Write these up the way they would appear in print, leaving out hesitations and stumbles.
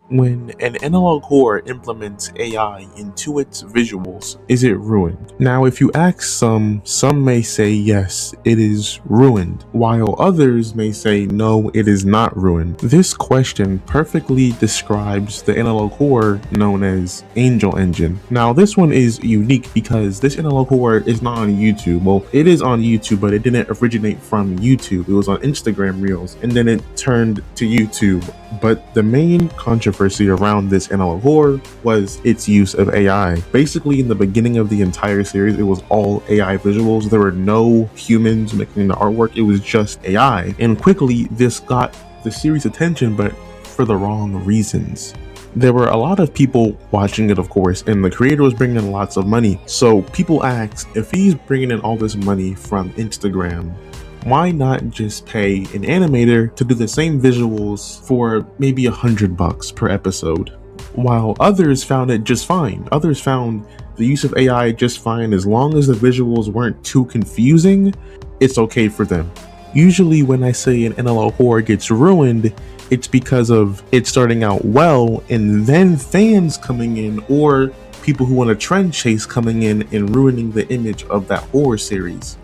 When an analog horror implements AI into its visuals, is it ruined? Now, if you ask some may say yes, it is ruined, while others may say no, it is not ruined. This question perfectly describes the analog horror known as Angel Engine. Now, this one is unique because this analog horror is not on YouTube. Well, it is on YouTube, but it didn't originate from YouTube. It was on Instagram Reels, and then it turned to YouTube. But the main controversy around this analog horror was its use of AI. Basically, in the beginning of the entire series, it was all AI visuals. There were no humans making the artwork. It was just AI. And quickly, this got the series' attention, but for the wrong reasons. There were a lot of people watching it, of course, and the creator was bringing in lots of money. So people asked, if he's bringing in all this money from Instagram, why not just pay an animator to do the same visuals for maybe $100 per episode? While others found it just fine. Others found the use of AI just fine as long as the visuals weren't too confusing, it's okay for them. Usually when I say an analog horror gets ruined, it's because of it starting out well and then fans coming in or people who want a trend chase coming in and ruining the image of that horror series.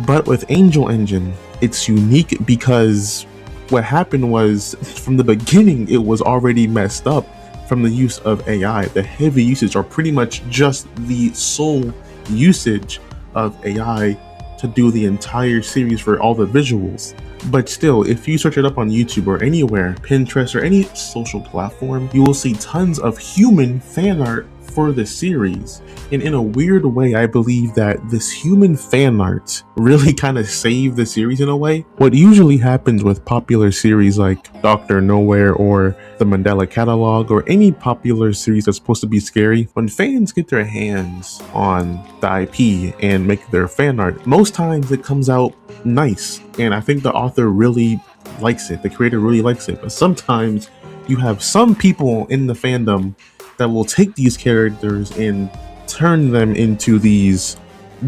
But with Angel Engine, it's unique because what happened was from the beginning, it was already messed up from the use of AI. The heavy usage, or pretty much just the sole usage of AI to do the entire series for all the visuals. But still, if you search it up on YouTube or anywhere, Pinterest or any social platform, you will see tons of human fan art for the series. And in a weird way, I believe that this human fan art really kind of saved the series in a way. What usually happens with popular series like Dr. Nowhere or the Mandela Catalog or any popular series that's supposed to be scary, when fans get their hands on the IP and make their fan art, most times it comes out nice. And I think the author really likes it. The creator really likes it. But sometimes you have some people in the fandom that will take these characters and turn them into these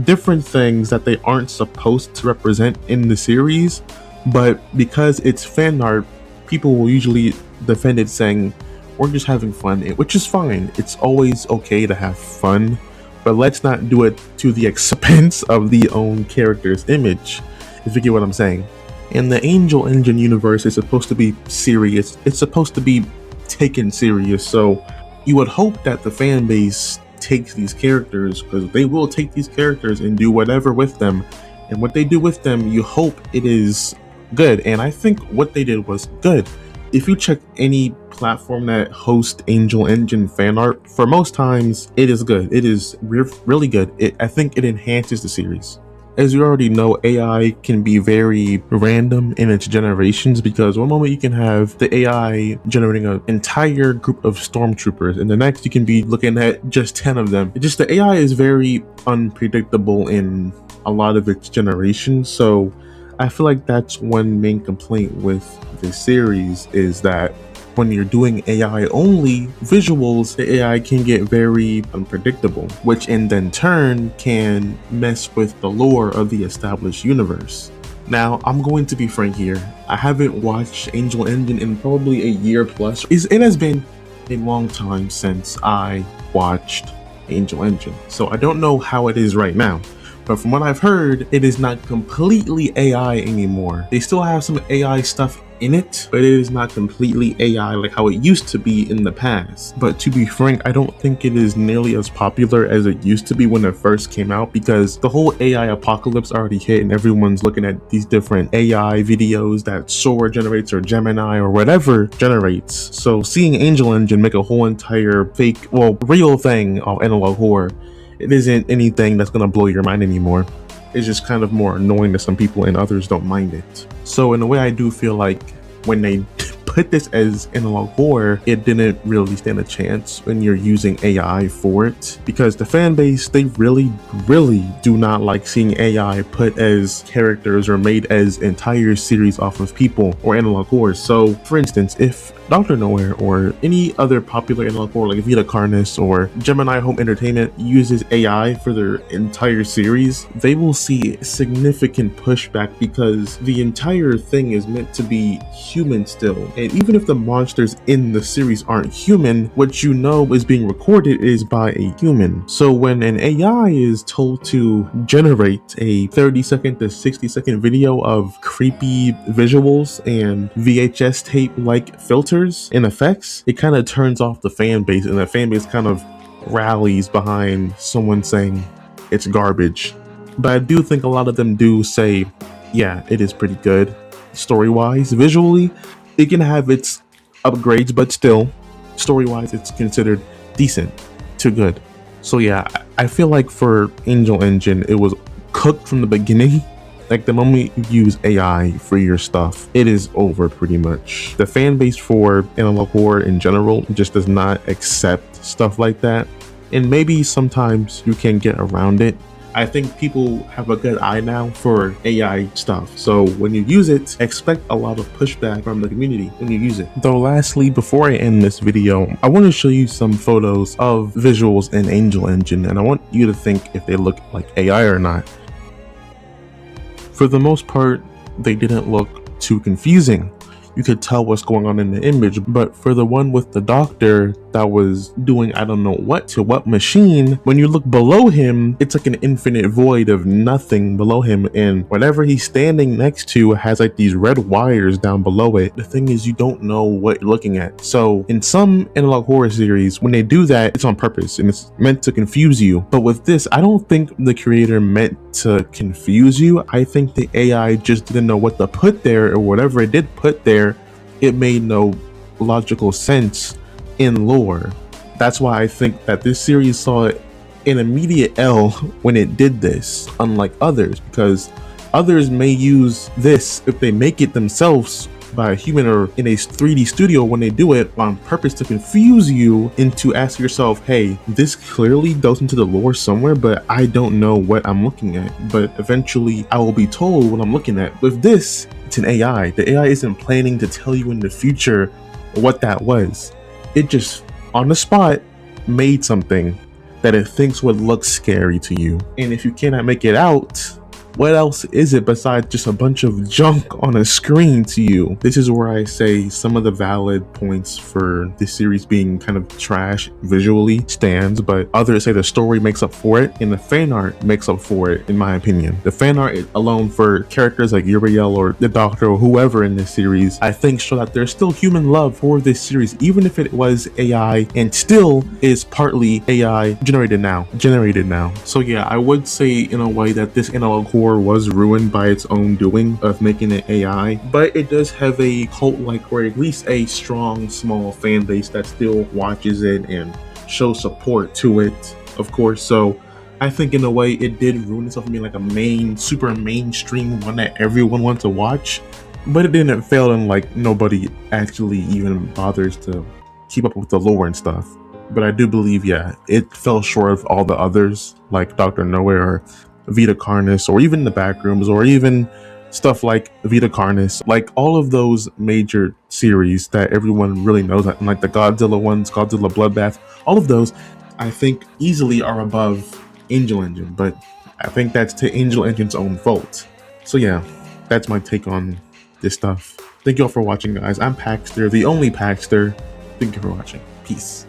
different things that they aren't supposed to represent in the series. But because it's fan art, people will usually defend it saying, we're just having fun, which is fine. It's always okay to have fun, but let's not do it to the expense of the own character's image, if you get what I'm saying. And the Angel Engine universe is supposed to be serious. It's supposed to be taken serious. So you would hope that the fan base takes these characters, because they will take these characters and do whatever with them. And what they do with them, you hope it is good. And I think what they did was good. If you check any platform that hosts Angel Engine fan art, for most times, it is good. It is really good. I think it enhances the series. As you already know, AI can be very random in its generations, because one moment you can have the AI generating an entire group of stormtroopers, and the next you can be looking at just 10 of them. Just the AI is very unpredictable in a lot of its generations, so I feel like that's one main complaint with this series, is that when you're doing AI only visuals, the AI can get very unpredictable, which in then turn can mess with the lore of the established universe. Now, I'm going to be frank here. I haven't watched Angel Engine in probably a year plus. It has been a long time since I watched Angel Engine, so I don't know how it is right now. But from what I've heard, it is not completely AI anymore. They still have some AI stuff in it, but it is not completely AI like how it used to be in the past. But to be frank, I don't think it is nearly as popular as it used to be when it first came out, because the whole AI apocalypse already hit and everyone's looking at these different AI videos that Sora generates or Gemini or whatever generates. So seeing Angel Engine make a whole entire fake, well, real thing of analog horror, it isn't anything that's gonna blow your mind anymore. It's just kind of more annoying to some people, and others don't mind it. So in a way, I do feel like when they put this as analog horror, it didn't really stand a chance when you're using AI for it, because the fan base, they really do not like seeing AI put as characters or made as entire series off of people or analog horror. So for instance, if Dr. Nowhere or any other popular analog horror like Vita Carnis or Gemini Home Entertainment uses AI for their entire series, they will see significant pushback because the entire thing is meant to be human still. And even if the monsters in the series aren't human, what you know is being recorded is by a human. So when an AI is told to generate a 30-second to 60-second video of creepy visuals and VHS tape like filters and effects, it kind of turns off the fan base, and the fan base kind of rallies behind someone saying it's garbage. But I do think a lot of them do say, yeah, it is pretty good story-wise. Visually, it can have its upgrades, but still, story-wise, it's considered decent to good. So yeah, I feel like for Angel Engine, it was cooked from the beginning. Like the moment you use AI for your stuff, it is over pretty much. The fan base for analog horror in general just does not accept stuff like that. And maybe sometimes you can get around it. I think people have a good eye now for AI stuff. So when you use it, expect a lot of pushback from the community when you use it. Though lastly, before I end this video, I want to show you some photos of visuals in Angel Engine, and I want you to think if they look like AI or not. For the most part, they didn't look too confusing. You could tell what's going on in the image, but for the one with the doctor that was doing I don't know what to what machine, when you look below him, it's like an infinite void of nothing below him, and whatever he's standing next to has like these red wires down below it. The thing is, you don't know what you're looking at. So in some analog horror series, when they do that, it's on purpose and it's meant to confuse you. But with this, I don't think the creator meant to confuse you. I think the AI just didn't know what to put there, or whatever it did put there, it made no logical sense in lore. That's why I think that this series saw an immediate L when it did this, unlike others, because others may use this if they make it themselves by a human or in a 3D studio when they do it on purpose to confuse you into asking yourself, hey, this clearly goes into the lore somewhere, but I don't know what I'm looking at. But eventually I will be told what I'm looking at. With this, it's an AI. The AI isn't planning to tell you in the future what that was. It just, on the spot, made something that it thinks would look scary to you. And if you cannot make it out, what else is it besides just a bunch of junk on a screen to you? This is where I say some of the valid points for this series being kind of trash visually stands, but others say the story makes up for it and the fan art makes up for it, in my opinion. The fan art alone for characters like Uriel or the Doctor or whoever in this series, I think show that there's still human love for this series, even if it was AI and still is partly AI generated now. So yeah, I would say in a way that this analog horror was ruined by its own doing of making it AI, but it does have a cult-like, or at least a strong small fan base that still watches it and shows support to it, of course. So I think in a way it did ruin itself from being like a super mainstream one that everyone wants to watch, but it didn't fail in like nobody actually even bothers to keep up with the lore and stuff. But I do believe, yeah, it fell short of all the others like Dr. Nowhere or Vita Carnis, or even the Backrooms, or even stuff like Vita Carnis, like all of those major series that everyone really knows, like the Godzilla ones, Godzilla Bloodbath, all of those, I think easily are above Angel Engine, but I think that's to Angel Engine's own fault. So yeah, that's my take on this stuff. Thank you all for watching, guys. I'm Paxter, the only Paxter. Thank you for watching. Peace.